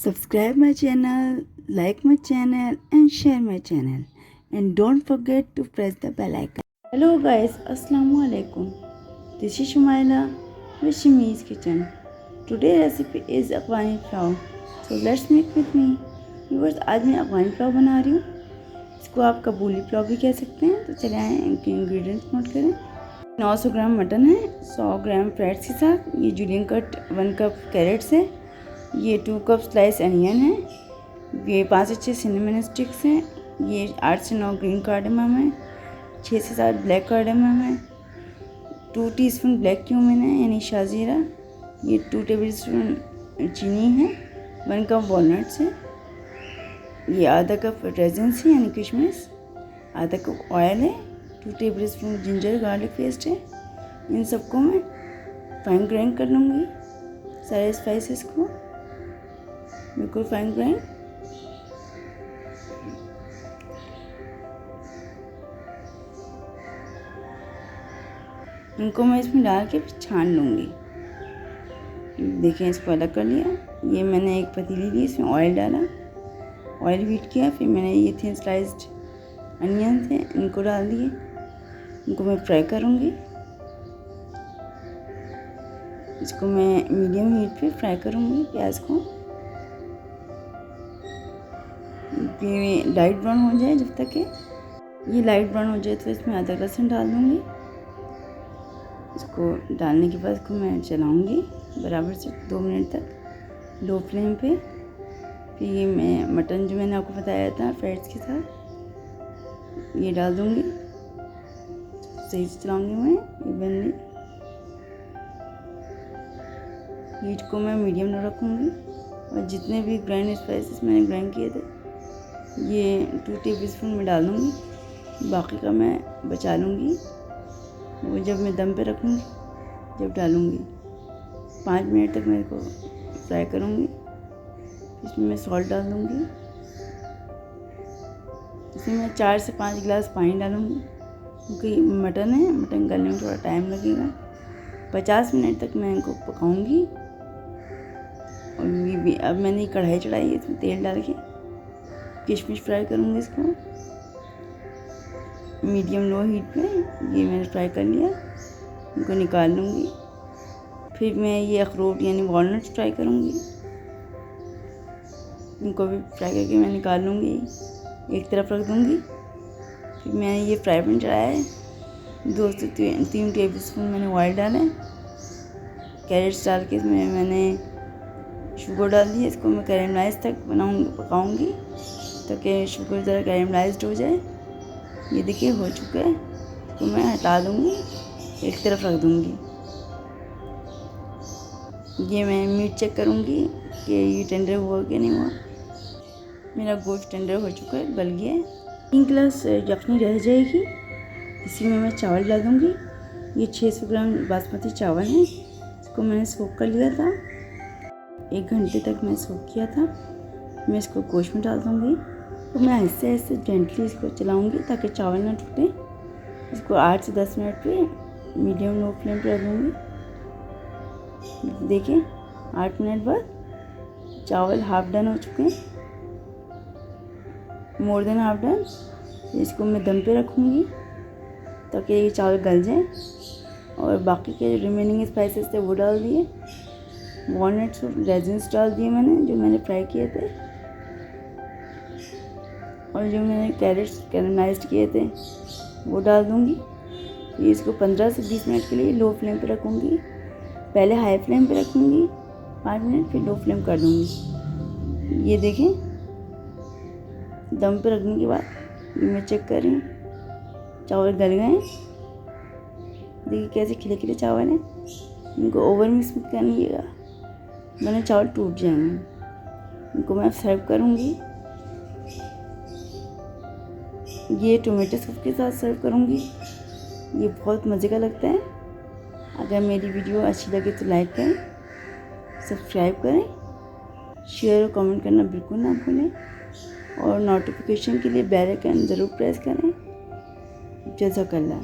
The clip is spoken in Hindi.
Subscribe my channel, like my channel and share my channel. And don't forget to press the bell icon. Hello guys, Assalamu alaikum. This is Shumaila with Shimi's Kitchen. Today's recipe is Afghani pulao. So let's make with me. Viewers, आज मैं अफगानी पुलाव बना रही हूँ. इसको आप कबूली पुलाव भी कह सकते हैं. तो चले आए इनके इंग्रेडिएंट्स नोट करें. 900 ग्राम मटन है, 100 ग्राम फ्राइड्स के साथ. ये जूलियन कट 1 कप कैरेट्स है. ये 2 कप स्लाइस अनियन है. ये 5 से 6 सिनेमन स्टिक्स हैं. ये 8 से 9 ग्रीन कार्डेमम है. 6 से 7 ब्लैक कार्डेमम है. 2 टीस्पून ब्लैक क्यूमिन है यानी शाजीरा. ये 2 टेबल स्पून चीनी है. 1 कप वॉलनट्स है. ये आधा कप रेजिन्स है यानी किशमिश. आधा कप ऑयल है. 2 table spoon ginger garlic paste है. इन सबको मैं फाइन ग्राइंड कर लूँगी. सारे स्पाइसेस को बिल्कुल फाइन ग्राइंड. इनको मैं इसमें डाल के छान लूँगी. देखें, इसको अलग कर लिया. ये मैंने एक पतीली ली, इसमें ऑयल डाला, ऑयल हीट किया. फिर मैंने ये थिन स्लाइस्ड अनियन थे, इनको डाल दिए. इनको मैं फ्राई करूँगी. इसको मैं मीडियम हीट पे फ्राई करूँगी प्याज को. ये लाइट ब्राउन हो जाए जब तक ये लाइट ब्राउन हो जाए तो इसमें अदरक लहसुन डाल दूँगी. इसको डालने के बाद इसको मैं चलाऊँगी बराबर से 2 मिनट तक लो फ्लेम पे. फिर ये मैं मटन जो मैंने आपको बताया था फ्राइड्स के साथ ये डाल दूँगी. सही से चलाऊँगी मैं इवनली. हीट को मैं मीडियम में रखूँगी. और जितने भी ग्राइंड स्पाइसेस मैंने ग्राइंड किए थे ये 2 टेबल स्पून में डाल दूँगी. बाकी का मैं बचा लूँगी, वो जब मैं दम पे रखूँगी जब डालूँगी. 5 मिनट तक मैं इसको फ्राई करूँगी. इसमें मैं सॉल्ट डाल दूँगी. इसमें मैं 4 से 5 गिलास पानी डालूँगी क्योंकि मटन है, मटन गलने में थोड़ा टाइम लगेगा. 50 मिनट तक मैं इनको पकाऊँगी. और ये भी अब मैंने कढ़ाई चढ़ाई है, इसमें तेल डाल के किशमिश फ्राई करूँगी. इसको मीडियम लो हीट पे ये मैंने फ्राई कर लिया. इनको निकाल लूँगी. फिर मैं ये अखरोट यानी वॉलनट्स फ्राई करूँगी. इनको भी फ्राई करके मैं निकाल लूँगी, एक तरफ रख दूँगी. फिर मैंने ये फ्राई पैन चढ़ाया है. 2 से 3 टेबल स्पून मैंने ऑयल डाला है. कैरेट्स डाल के इसमें मैंने शुगर डाल दी. इसको मैं कैरेमलाइज तक पकाऊँगी ताकि शुगर ज़रा कैरेमलाइज्ड हो जाए. ये देखिए हो चुका है. तो मैं हटा दूँगी, एक तरफ रख दूँगी. ये मैं मीट चेक करूँगी कि ये टेंडर हुआ कि नहीं हुआ. मेरा गोश्त टेंडर हो चुका है, गल गया है. 3 गिलास यखनी रह जाएगी. इसी में मैं चावल डाल दूँगी. ये 600 ग्राम बासमती चावल है. इसको मैंने सोख कर लिया था, 1 घंटे तक मैं सोख किया था. मैं इसको गोश्त में डाल दूँगी. तो मैं ऐसे ऐसे जेंटली इसको चलाऊँगी ताकि चावल ना टूटे. इसको 8 से 10 मिनट पे मीडियम लो फ्लेम पे रख दूँगी. देखिए 8 मिनट बाद चावल हाफ डन हो चुके हैं, मोर देन हाफ डन. इसको मैं दम पे रखूँगी ताकि ये चावल गल जाए. और बाकी के रिमेनिंग स्पाइसेस थे वो डाल दिए. वॉलनट्स और रेजिन्स डाल दिए मैंने, जो मैंने फ्राई किए थे. और जो मैंने कैरेट्स कैरेमलाइज्ड किए थे वो डाल दूँगी. ये इसको 15 से 20 मिनट के लिए लो फ्लेम पे रखूँगी. पहले हाई फ्लेम पे रखूँगी 5 मिनट, फिर लो फ्लेम कर दूँगी. ये देखें दम पे रखने के बाद ये मैं चेक कर रही हूँ चावल गल गए. देखिए कैसे खिले खिले चावल हैं. इनको ओवर मिक्स मत करिएगा वरना चावल टूट जाएंगे. इनको मैं सर्व करूँगी. ये टोमेटो सूप के साथ सर्व करूँगी. ये बहुत मज़े का लगता है. अगर मेरी वीडियो अच्छी लगे तो लाइक करें, सब्सक्राइब करें, शेयर और कमेंट करना बिल्कुल ना भूलें. और नोटिफिकेशन के लिए बेल आइकन ज़रूर प्रेस करें. जज़ाकल्लाह.